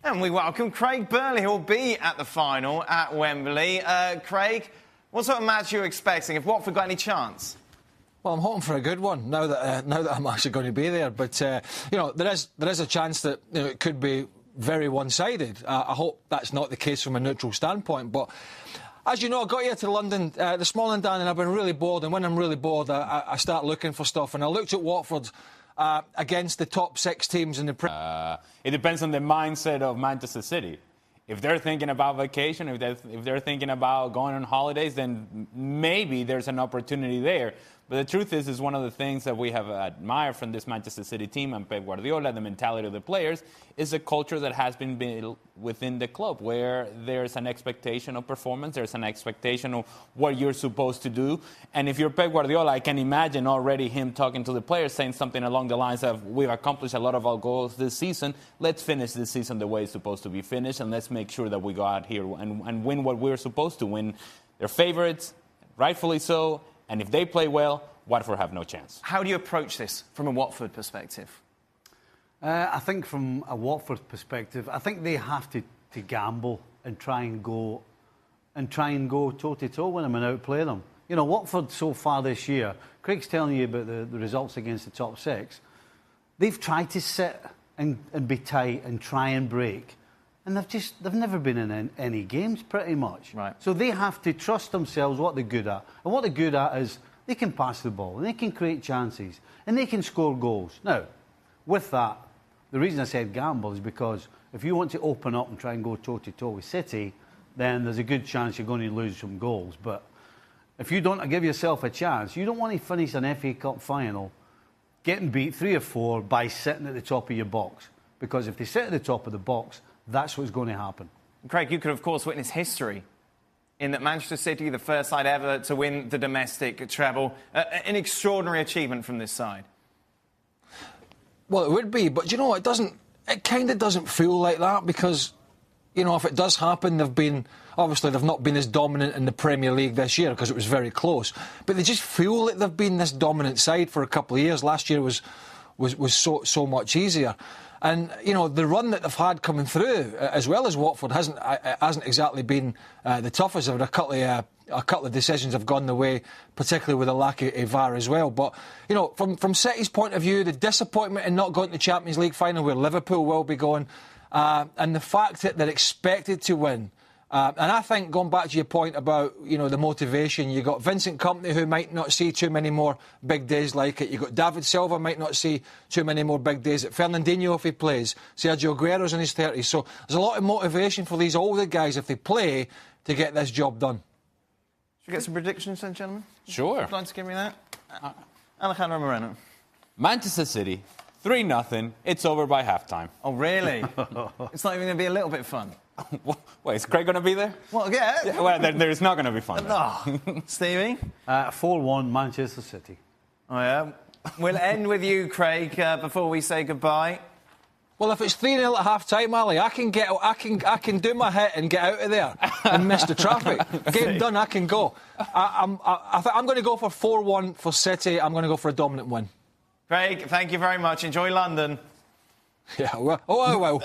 And we welcome Craig Burley, who will be at the final at Wembley. Craig, what sort of match are you expecting? Have Watford got any chance? Well, I'm hoping for a good one now that I'm actually going to be there. But there is a chance that it could be very one-sided. I hope that's not the case from a neutral standpoint. But as you know, I got here to London this morning, Dan, and I've been really bored. And when I'm really bored, I start looking for stuff. And I looked at Watford against the top 6 teams in the Premier. It depends on the mindset of Manchester City. If they're thinking about vacation, if they're thinking about going on holidays, then maybe there's an opportunity there. But the truth is one of the things that we have admired from this Manchester City team and Pep Guardiola, the mentality of the players, is a culture that has been built within the club, where there's an expectation of performance, there's an expectation of what you're supposed to do. And if you're Pep Guardiola, I can imagine already him talking to the players, saying something along the lines of, we've accomplished a lot of our goals this season, let's finish this season the way it's supposed to be finished, and let's make sure that we go out here and win what we're supposed to win. They're favourites, rightfully so. And if they play well, Watford have no chance. How do you approach this from a Watford perspective? I think from a Watford perspective, I think they have to gamble and try and go toe-to-toe with them and outplay them. You know, Watford so far this year, Craig's telling you about the results against the top 6. They've tried to sit and be tight and try and break. And they've never been in any games, pretty much. Right. So they have to trust themselves what they're good at. And what they're good at is they can pass the ball, and they can create chances, and they can score goals. Now, with that, the reason I said gamble is because if you want to open up and try and go toe-to-toe with City, then there's a good chance you're going to lose some goals. But if you don't give yourself a chance, you don't want to finish an FA Cup final getting beat 3 or 4 by sitting at the top of your box. Because if they sit at the top of the box, that's what's going to happen. Craig, you could, of course, witness history in that Manchester City, the first side ever to win the domestic treble. An extraordinary achievement from this side. Well, it would be, but you know, it kind of doesn't feel like that because, you know, if it does happen, they've not been as dominant in the Premier League this year because it was very close. But they just feel like they've been this dominant side for a couple of years. Last year was so much easier. And, you know, the run that they've had coming through, as well as Watford, hasn't exactly been the toughest. A couple of decisions have gone the way, particularly with the lack of VAR as well. But, you know, from City's point of view, the disappointment in not going to the Champions League final, where Liverpool will be going, and the fact that they're expected to win. And I think, going back to your point about, you know, the motivation, you got Vincent Kompany, who might not see too many more big days like it. You got David Silva, might not see too many more big days. Fernandinho, if he plays. Sergio Aguero's in his 30s. So there's a lot of motivation for these older guys, if they play, to get this job done. Should we get some predictions then, gentlemen? Sure. Would you like to give me that? Alejandro Moreno. Manchester City, 3-0. It's over by halftime. Oh, really? It's not even going to be a little bit fun. Wait, is Craig going to be there? Well, yeah. Well, there's not going to be fun. No. Stevie? 4-1 Manchester City. Oh, yeah. We'll end with you, Craig, before we say goodbye. Well, if it's 3-0 at half-time, Ali, I can do my hit and get out of there and miss the traffic. Game done, I can go. I'm going to go for 4-1 for City. I'm going to go for a dominant win. Craig, thank you very much. Enjoy London. Yeah, well, I will.